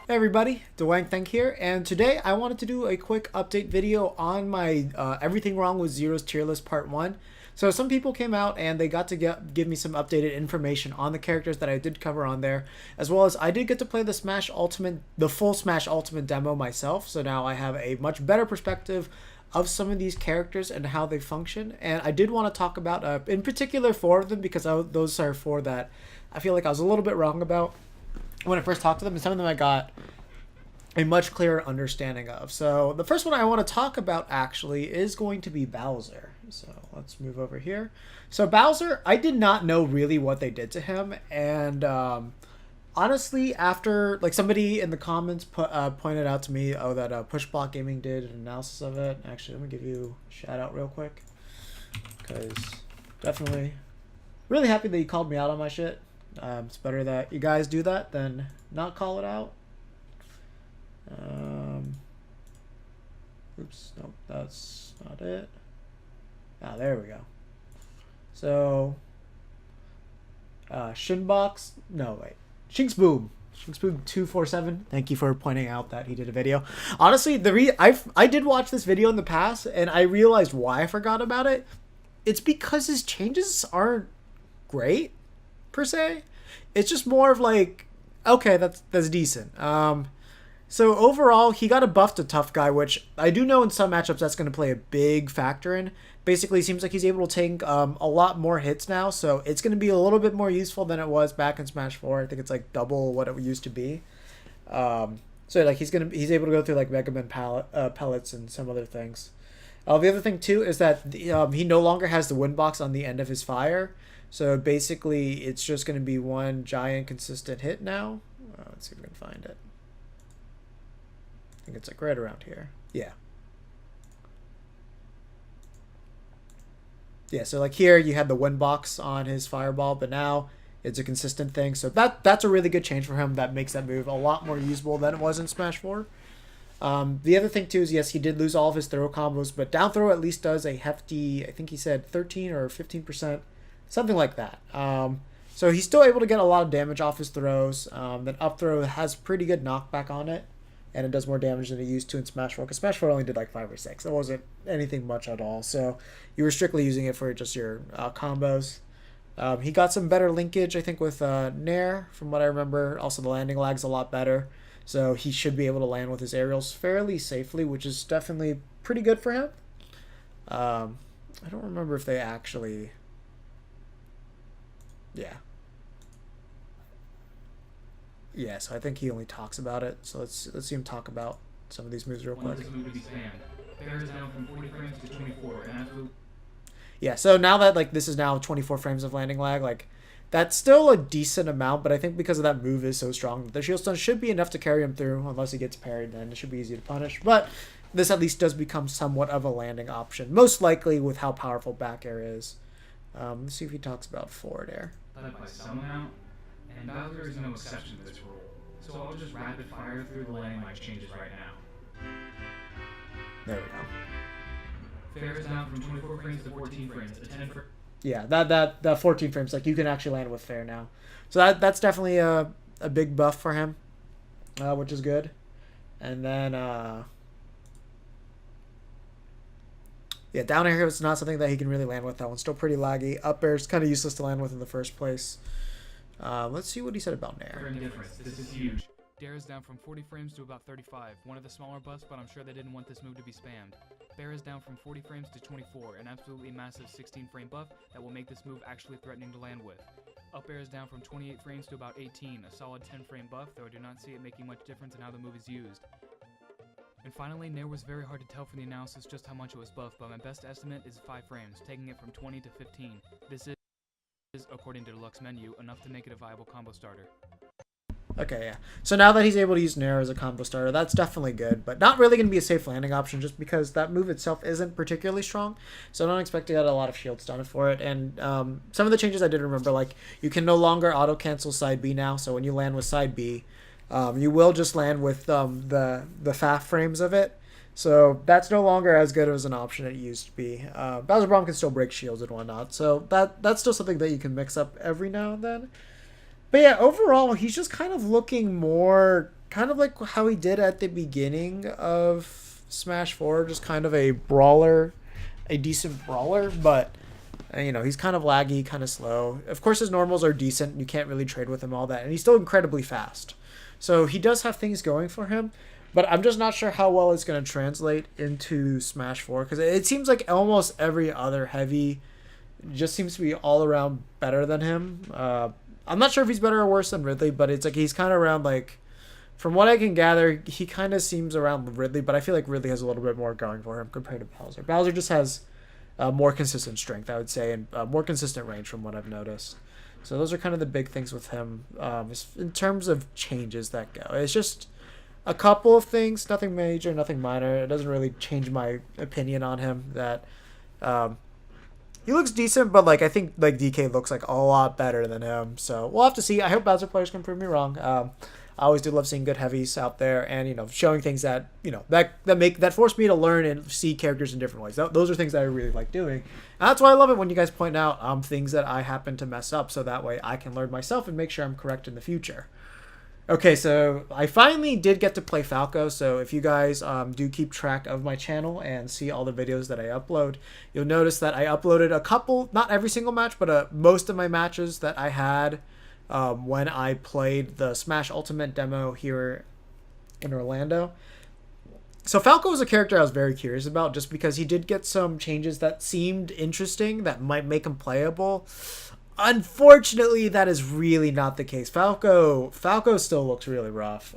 Hey everybody, Dawangthang here, and today I wanted to do a quick update video on my Everything Wrong with Zero's tier list part 1. So some people came out and they got to give me some updated information on the characters that I did cover on there, as well as I did get to play the full Smash Ultimate demo myself, so now I have a much better perspective of some of these characters and how they function. And I did want to talk about, in particular, 4 of them, because those are 4 that I feel like I was a little bit wrong about when I first talked to them, and some of them I got a much clearer understanding of. So the first one I want to talk about actually is going to be Bowser. So let's move over here. So Bowser, I did not know really what they did to him, and honestly, after like somebody in the comments pointed out to me, that Push Block Gaming did an analysis of it. Actually, let me give you a shout out real quick, because definitely really happy that you called me out on my shit. It's better that you guys do that than not call it out. Oops, nope, that's not it. Ah, there we go. So, Shinbox, no wait, Shinksboom 247. Thank you for pointing out that he did a video. Honestly, I did watch this video in the past, and I realized why I forgot about it. It's because his changes aren't great per se. It's just more of like, okay, that's decent. So overall, he got a buff to Tough Guy, which I do know in some matchups that's going to play a big factor in. Basically, it seems like he's able to take a lot more hits now, so it's going to be a little bit more useful than it was back in Smash 4. I think it's like double what it used to be. So like he's able to go through like Mega Man pellets and some other things. The other thing too is that he no longer has the wind box on the end of his fire. So basically, it's just going to be one giant consistent hit now. Let's see if we can find it. I think it's like right around here. Yeah. Yeah, so like here you had the wind box on his fireball, but now it's a consistent thing. So that's a really good change for him. That makes that move a lot more usable than it was in Smash 4. The other thing too is, yes, he did lose all of his throw combos, but down throw at least does a hefty, I think he said 13 or 15%. Something like that. So he's still able to get a lot of damage off his throws. Then up throw has pretty good knockback on it, and it does more damage than it used to in Smash 4, because Smash 4 only did like 5 or 6. It wasn't anything much at all. So you were strictly using it for just your combos. He got some better linkage, I think, with Nair, from what I remember. Also, the landing lag's a lot better. So he should be able to land with his aerials fairly safely, which is definitely pretty good for him. I don't remember if they actually... Yeah, so I think he only talks about it. So let's see him talk about some of these moves real quick. Yeah, so now that like this is now 24 frames of landing lag, like that's still a decent amount, but I think because of that move is so strong, the shield stun should be enough to carry him through. Unless he gets parried, then it should be easy to punish. But this at least does become somewhat of a landing option, most likely with how powerful back air is. Let's see if he talks about forward air. And Bowser is no exception to this rule, so I'll just rapid fire through the landing lag changes right now. There we go. Fair is down from 24 frames to 14 frames. Yeah, that 14 frames, like you can actually land with fair now. So that's definitely a big buff for him, which is good. And then yeah, down air is not something that he can really land with. That one's still pretty laggy. Up air is kind of useless to land with in the first place. Let's see what he said about Nair. This is huge. Dair is down from 40 frames to about 35, one of the smaller buffs, but I'm sure they didn't want this move to be spammed. Bair is down from 40 frames to 24, an absolutely massive 16 frame buff that will make this move actually threatening to land with. Up air is down from 28 frames to about 18, a solid 10 frame buff, though I do not see it making much difference in how the move is used. And finally, Nair was very hard to tell from the analysis just how much it was buffed, but my best estimate is 5 frames, taking it from 20 to 15. This is, according to Deluxe Menu, enough to make it a viable combo starter. Okay, yeah. So now that he's able to use Nair as a combo starter, that's definitely good, but not really going to be a safe landing option just because that move itself isn't particularly strong. So I don't expect to get a lot of shield stun for it. And some of the changes I did remember, like you can no longer auto-cancel side B now. So when you land with side B, you will just land with the FAF frames of it. So that's no longer as good as an option it used to be. Bowser Bomb can still break shields and whatnot. So that's still something that you can mix up every now and then. But yeah, overall, he's just kind of looking more, kind of like how he did at the beginning of Smash 4, just kind of a brawler, a decent brawler, but he's kind of laggy, kind of slow. Of course, his normals are decent. You can't really trade with him all that, and he's still incredibly fast. So he does have things going for him, but I'm just not sure how well it's going to translate into Smash 4 because it seems like almost every other heavy just seems to be all around better than him. I'm not sure if he's better or worse than Ridley, but it's like he's kind of around like, from what I can gather, he kind of seems around Ridley, but I feel like Ridley has a little bit more going for him compared to Bowser. Bowser just has more consistent strength, I would say, and more consistent range from what I've noticed. So those are kind of the big things with him in terms of changes that go. It's just a couple of things, nothing major, nothing minor. It doesn't really change my opinion on him. That he looks decent, but like I think like DK looks like a lot better than him. So we'll have to see. I hope Bowser players can prove me wrong. I always do love seeing good heavies out there, and showing things that that force me to learn and see characters in different ways. Those are things that I really like doing. And that's why I love it when you guys point out things that I happen to mess up, so that way I can learn myself and make sure I'm correct in the future. Okay, so I finally did get to play Falco, so if you guys do keep track of my channel and see all the videos that I upload, you'll notice that I uploaded a couple, not every single match, but most of my matches that I had when I played the Smash Ultimate demo here in Orlando. So Falco is a character I was very curious about just because he did get some changes that seemed interesting that might make him playable. Unfortunately, that is really not the case. Falco still looks really rough.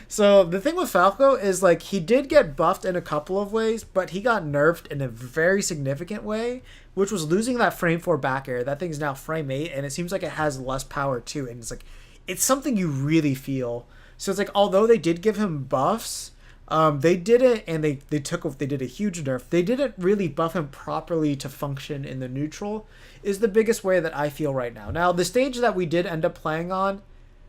So the thing with Falco is like he did get buffed in a couple of ways, but he got nerfed in a very significant way, which was losing that frame 4 back air. That thing's now frame 8, and it seems like it has less power too. And it's something you really feel. So it's like although they did give him buffs, they didn't, and they did a huge nerf. They didn't really buff him properly to function in the neutral. Is the biggest way that I feel right now. Now the stage that we did end up playing on,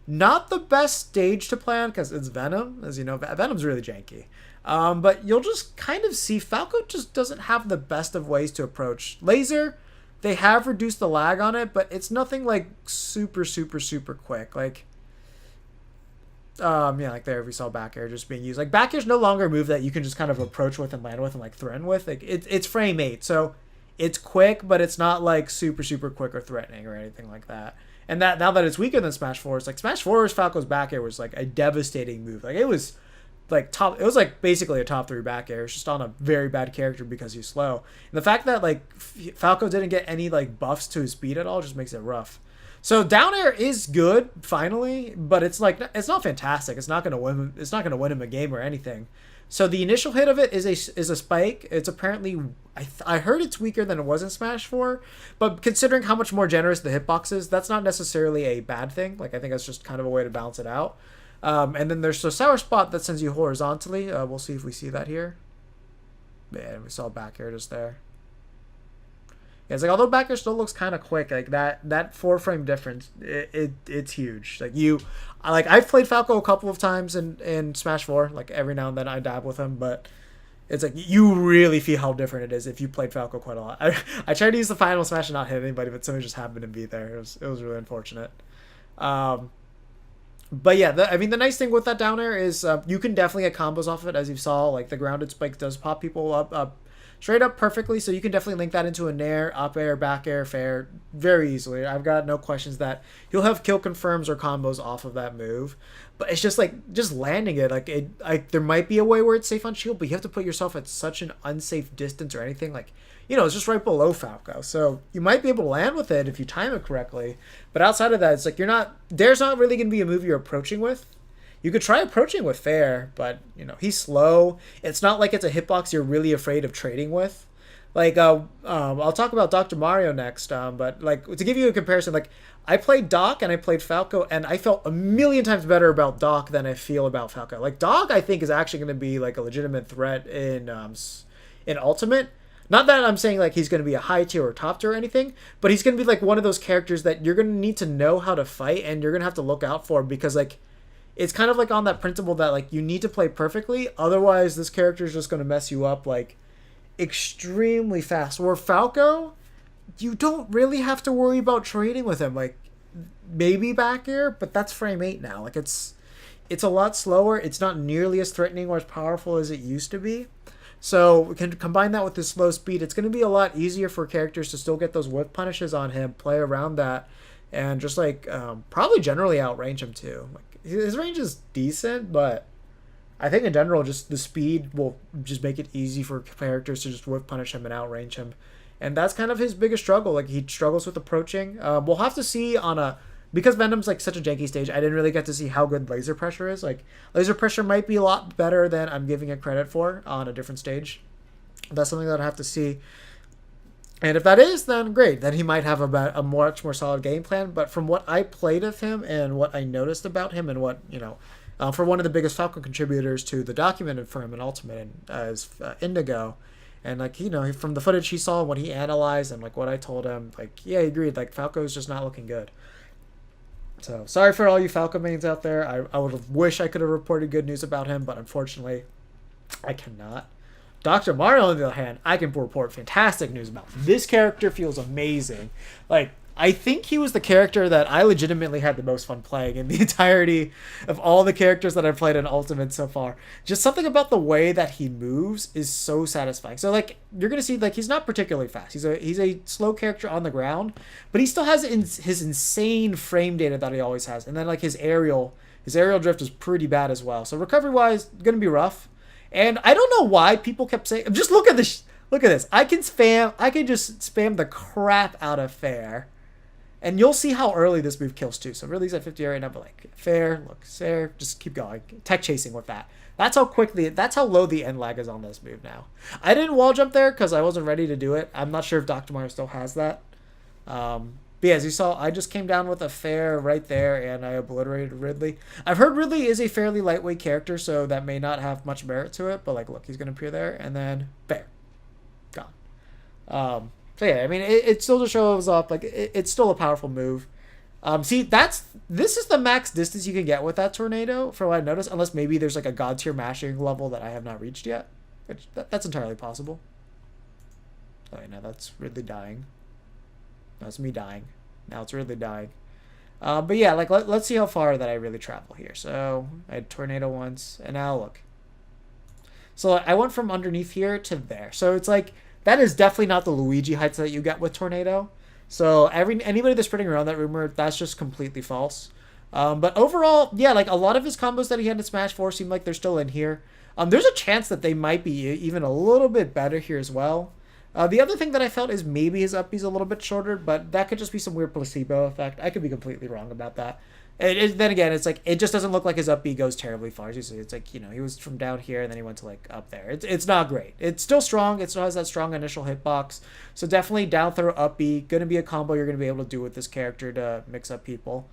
not the best stage to play on because it's Venom, as you know. Venom's really janky. But you'll just kind of see Falco just doesn't have the best of ways to approach. Laser, they have reduced the lag on it, but it's nothing like super, super, super quick. Like, like there we saw back air just being used. Like back air's no longer a move that you can just kind of approach with and land with and like threaten with. Like it's frame 8, so it's quick, but it's not like super, super quick or threatening or anything like that. And that now that it's weaker than Smash 4, it's like Smash 4's Falco's back air was like a devastating move. Like it was like top. It was like basically a top 3 back air. It's just on a very bad character because he's slow. And the fact that like Falco didn't get any like buffs to his speed at all just makes it rough. So down air is good finally, but it's like it's not fantastic. It's not gonna win. It's not gonna win him a game or anything. So the initial hit of it is a spike. It's apparently I heard it's weaker than it was in Smash 4, but considering how much more generous the hitbox is, that's not necessarily a bad thing. Like I think that's just kind of a way to balance it out. And then there's a sour spot that sends you horizontally. We'll see if we see that here. Yeah, we saw back air just there. Yeah, it's like although back air still looks kind of quick, like that 4 frame difference, it's huge. I've played Falco a couple of times in Smash 4. Like every now and then I dab with him, but it's like you really feel how different it is if you played Falco quite a lot. I tried to use the final smash and not hit anybody, but somebody just happened to be there. It was really unfortunate. But yeah, the nice thing with that down air is you can definitely get combos off of it, as you saw. Like the grounded spike does pop people up straight up perfectly, so you can definitely link that into a nair, up air, back air, fair very easily. I've got no questions that he'll have kill confirms or combos off of that move. But it's just like just landing it. Like there might be a way where it's safe on shield, but you have to put yourself at such an unsafe distance or anything. Like it's just right below Falco, so you might be able to land with it if you time it correctly. But outside of that, it's like there's not really going to be a move you're approaching with. You could try approaching with fair, but he's slow. It's not like it's a hitbox you're really afraid of trading with. Like I'll talk about Dr. Mario next, but like to give you a comparison, like I played Doc and I played Falco, and I felt a million times better about Doc than I feel about Falco. Like Doc, I think is actually going to be like a legitimate threat in Ultimate. Not that I'm saying like he's going to be a high tier or top tier or anything, but he's going to be like one of those characters that you're going to need to know how to fight and you're going to have to look out for, because like it's kind of like on that principle that like you need to play perfectly, otherwise this character is just going to mess you up like extremely fast. Where Falco, you don't really have to worry about trading with him. Like maybe back air, but that's frame 8 now. Like it's a lot slower. It's not nearly as threatening or as powerful as it used to be. So we can combine that with the slow speed. It's going to be a lot easier for characters to still get those whip punishes on him, play around that, and just like probably generally outrange him too. Like his range is decent, but I think in general, just the speed will just make it easy for characters to just whip punish him and outrange him. And that's kind of his biggest struggle. Like he struggles with approaching. We'll have to see on a because Venom's like such a janky stage. I didn't really get to see how good laser pressure is. Like laser pressure might be a lot better than I'm giving it credit for on a different stage. That's something that I have to see. And if that is, then great. Then he might have a much more solid game plan. But from what I played of him and what I noticed about him and what for one of the biggest Falco contributors to the documented for him in Ultimate and as Indigo. And like from the footage he saw, what he analyzed, and like what I told him, like he agreed. Like Falco's just not looking good. So sorry for all you Falco mains out there. I would wish I could have reported good news about him, but unfortunately, I cannot. Dr. Mario, on the other hand, I can report fantastic news about. This character feels amazing. Like I think he was the character that I legitimately had the most fun playing in the entirety of all the characters that I've played in Ultimate so far. Just something about the way that he moves is so satisfying. So like you're gonna see like he's not particularly fast. He's a slow character on the ground, but he still has his insane frame data that he always has. And then like his aerial drift is pretty bad as well. So recovery wise, gonna be rough. And I don't know why people kept saying, just look at this. Look at this. I can just spam the crap out of Fair. And you'll see how early this move kills too. So really he's at 50 right now, but like Fair, just keep going. Tech chasing with that. That's how low the end lag is on this move now. I didn't wall jump there because I wasn't ready to do it. I'm not sure if Dr. Mario still has that. But yeah, as you saw, I just came down with a Fair right there and I obliterated Ridley. I've heard Ridley is a fairly lightweight character, so that may not have much merit to it. But like, look, he's going to appear there and then Fair. Gone. So yeah, I mean, it still just shows up like it's still a powerful move. See, this is the max distance you can get with that tornado, for what I noticed, unless maybe there's like a god tier mashing level that I have not reached yet. That's entirely possible. Oh, yeah, no, that's Ridley dying. That's me dying. Now it's Ridley dying. But yeah, like let's see how far that I really travel here. So I had tornado once, and now look. So I went from underneath here to there. So it's like. That is definitely not the Luigi heights that you get with Tornado. So anybody that's spreading around that rumor, that's just completely false. But overall, yeah, like a lot of his combos that he had in Smash 4 seem like they're still in here. There's a chance that they might be even a little bit better here as well. The other thing that I felt is maybe his up B's a little bit shorter, but that could just be some weird placebo effect. I could be completely wrong about that. Then again, it's like it just doesn't look like his up B goes terribly far. It's like he was from down here and then he went to like up there. It's not great. It's still strong. It still has that strong initial hitbox. So definitely down throw up B, gonna be a combo you're gonna be able to do with this character to mix up people.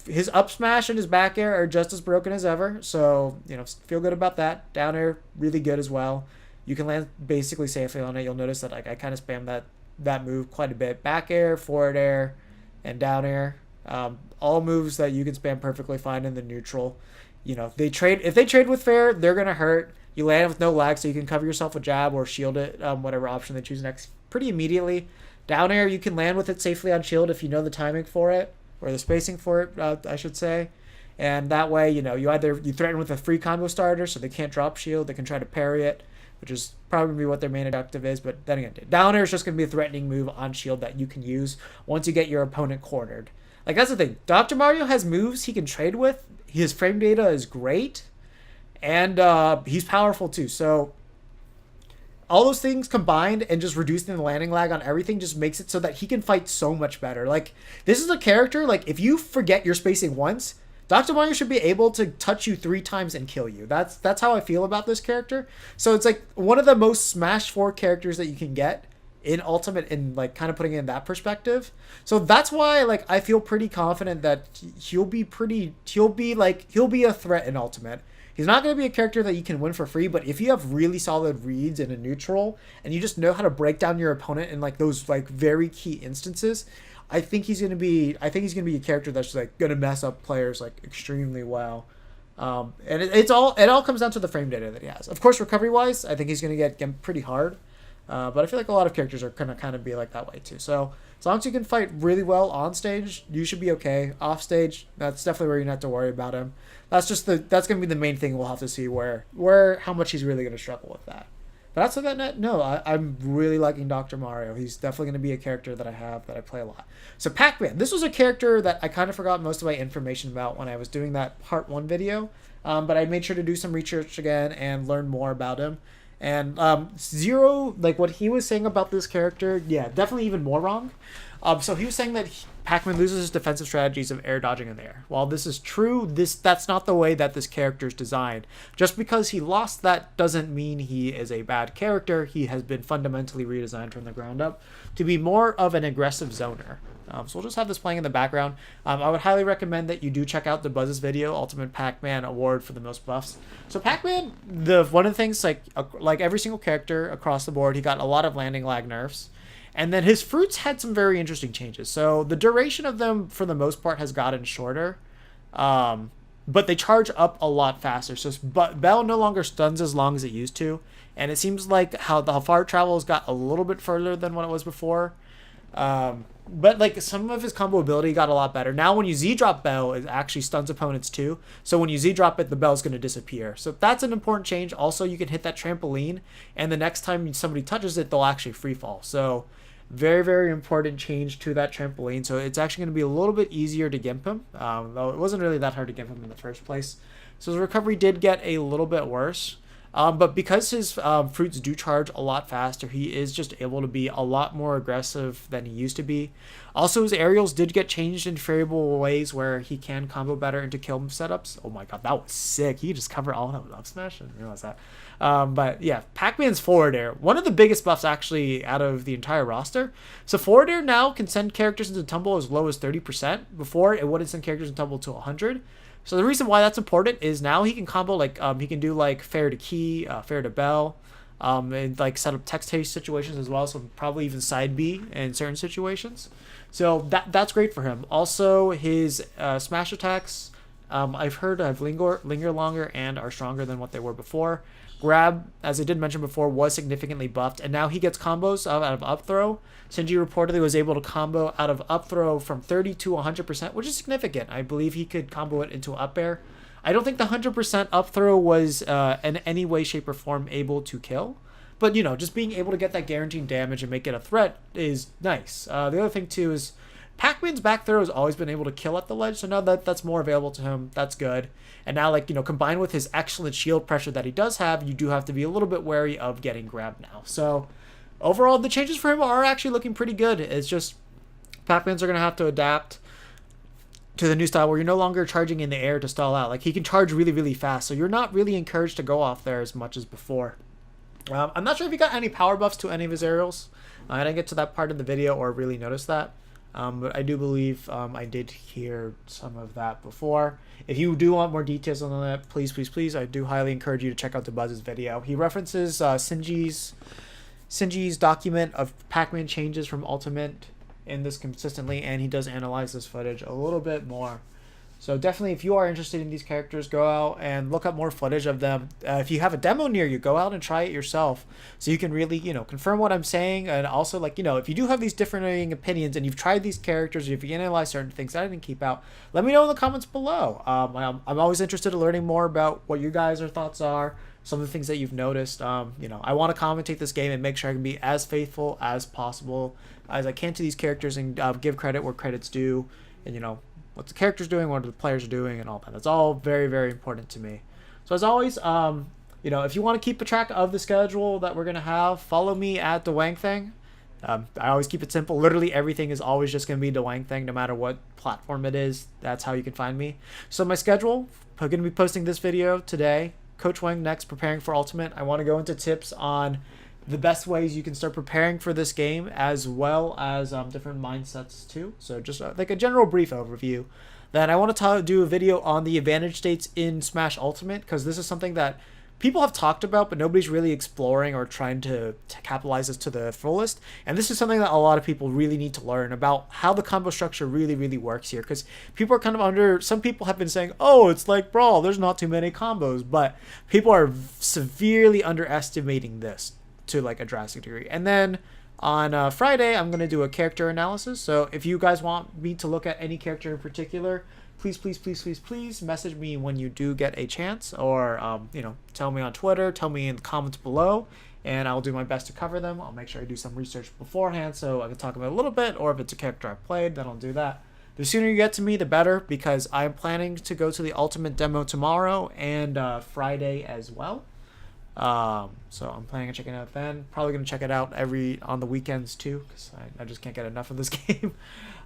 His up smash and his back air are just as broken as ever. So feel good about that. Down air really good as well. You can land basically safely on it. You'll notice that like I kind of spam that move quite a bit. Back air, forward air, and down air. All moves that you can spam perfectly fine in the neutral. If they trade with Fair, they're gonna hurt. You land with no lag, so you can cover yourself with jab or shield it, whatever option they choose next, pretty immediately. Down air, you can land with it safely on shield if you know the timing for it or the spacing for it, I should say. And that way, you threaten with a free combo starter, so they can't drop shield. They can try to parry it, which is probably what their main objective is. But then again, down air is just gonna be a threatening move on shield that you can use once you get your opponent cornered. Like, that's the thing. Dr. Mario has moves he can trade with. His frame data is great. And he's powerful, too. So, all those things combined and just reducing the landing lag on everything just makes it so that he can fight so much better. Like, this is a character, like, if you forget your spacing once, Dr. Mario should be able to touch you 3 times and kill you. That's how I feel about this character. So, it's, like, one of the most Smash 4 characters that you can get in Ultimate, and like kind of putting it in that perspective. So that's why like I feel pretty confident that he'll be a threat in Ultimate. He's not going to be a character that you can win for free, but if you have really solid reads in a neutral and you just know how to break down your opponent in like those like very key instances, I think he's going to be a character that's like going to mess up players like extremely well. And it all comes down to the frame data that he has. Of course, recovery wise, I think he's going to get pretty hard. But I feel like a lot of characters are gonna kind of be like that way too. So as long as you can fight really well on stage, you should be okay. Off stage, that's definitely where you don't have to worry about him. That's gonna be the main thing we'll have to see where how much he's really gonna struggle with that. But outside of that, no, I'm really liking Dr. Mario. He's definitely going to be a character that I play a lot. So Pacman, this was a character that I kind of forgot most of my information about when I was doing that part 1 video. But I made sure to do some research again and learn more about him. And Zero, like what he was saying about this character, yeah, definitely even more wrong. So he was saying that Pacman loses his defensive strategies of air dodging in the air. While this is true, that's not the way that this character is designed. Just because he lost that doesn't mean he is a bad character. He has been fundamentally redesigned from the ground up to be more of an aggressive zoner. So we'll just have this playing in the background. I would highly recommend that you do check out the Buzz's video, Ultimate Pacman Award for the most buffs. So Pacman, one of the things, like every single character across the board, he got a lot of landing lag nerfs. And then his fruits had some very interesting changes. So the duration of them, for the most part, has gotten shorter. But they charge up a lot faster. So Bell no longer stuns as long as it used to. And it seems like how the far travel has got a little bit further than what it was before. But like some of his combo ability got a lot better. Now when you Z-drop Bell, it actually stuns opponents too. So when you Z-drop it, the Bell's going to disappear. So that's an important change. Also, you can hit that trampoline. And the next time somebody touches it, they'll actually free fall. So very, very important change to that trampoline. So it's actually going to be a little bit easier to gimp him. Though it wasn't really that hard to gimp him in the first place. So his recovery did get a little bit worse. But because his fruits do charge a lot faster, he is just able to be a lot more aggressive than he used to be. Also, his aerials did get changed in favorable ways where he can combo better into kill setups. Oh my god, that was sick. He just covered all that with up smash. I didn't realize that. But yeah, Pacman's forward air, one of the biggest buffs actually out of the entire roster. So forward air now can send characters into tumble as low as 30%. Before, it wouldn't send characters in tumble to 100. So the reason why that's important is now he can combo he can do like fair to key, fair to bell, and like set up text haste situations as well. So probably even side B in certain situations. So that's great for him. Also his smash attacks, I've heard linger longer and are stronger than what they were before. Grab, as I did mention before, was significantly buffed, and now he gets combos out of up throw. Shinji reportedly was able to combo out of up throw from 30 to 100%, which is significant. I believe he could combo it into up air. I don't think the 100% up throw was in any way, shape, or form able to kill. But, just being able to get that guaranteed damage and make it a threat is nice. The other thing, too, is Pacman's back throw has always been able to kill at the ledge, so now that's more available to him. That's good. And now, combined with his excellent shield pressure that he does have, you do have to be a little bit wary of getting grabbed now. So, overall, the changes for him are actually looking pretty good. It's just Pacmans are going to have to adapt to the new style where you're no longer charging in the air to stall out. Like, he can charge really, really fast, so you're not really encouraged to go off there as much as before. I'm not sure if he got any power buffs to any of his aerials. I didn't get to that part of the video or really notice that. But I do believe I did hear some of that before. If you do want more details on that, please, please, please, I do highly encourage you to check out the Buzz's video. He references Shinji's document of Pacman changes from Ultimate in this consistently, and he does analyze this footage a little bit more. So definitely, if you are interested in these characters, go out and look up more footage of them. If you have a demo near you, go out and try it yourself, so you can really, confirm what I'm saying. And also, if you do have these differing opinions and you've tried these characters, or if you analyze certain things that I didn't keep out, let me know in the comments below. I'm always interested in learning more about what you guys' thoughts are, some of the things that you've noticed. I want to commentate this game and make sure I can be as faithful as possible as I can to these characters and give credit where credit's due, and what the character's doing, what the players are doing, and all that. That's all very, very important to me. So as always, if you want to keep a track of the schedule that we're going to have, follow me at Dawangthang. I always keep it simple. Literally everything is always just going to be Dawangthang, no matter what platform it is. That's how you can find me. So my schedule, I'm going to be posting this video today. Coach Wang next, preparing for Ultimate. I want to go into tips on the best ways you can start preparing for this game, as well as different mindsets too. So just like a general brief overview. Then I want to do a video on the advantage states in Smash Ultimate, because this is something that people have talked about, but nobody's really exploring or trying to capitalize this to the fullest. And this is something that a lot of people really need to learn about, how the combo structure really, really works here. Because people are kind of some people have been saying, oh, it's like Brawl, there's not too many combos. But people are severely underestimating this to like a drastic degree. And then on Friday, I'm going to do a character analysis. So if you guys want me to look at any character in particular, please message me when you do get a chance, or tell me on Twitter, tell me in the comments below, and I'll do my best to cover them. I'll make sure I do some research beforehand so I can talk about it a little bit, or if it's a character I've played, then I'll do that. The sooner you get to me, the better, because I'm planning to go to the Ultimate demo tomorrow and Friday as well. So I'm planning on checking it out then. Probably going to check it out on the weekends too, because I just can't get enough of this game.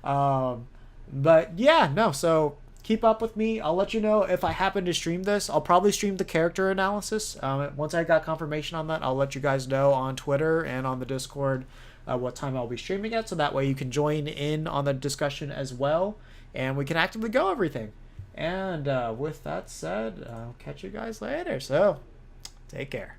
But yeah, no, so keep up with me. I'll let you know if I happen to stream this. I'll probably stream the character analysis. Once I got confirmation on that, I'll let you guys know on Twitter and on the Discord what time I'll be streaming it, so that way you can join in on the discussion as well, and we can actively go everything. And with that said, I'll catch you guys later. So take care.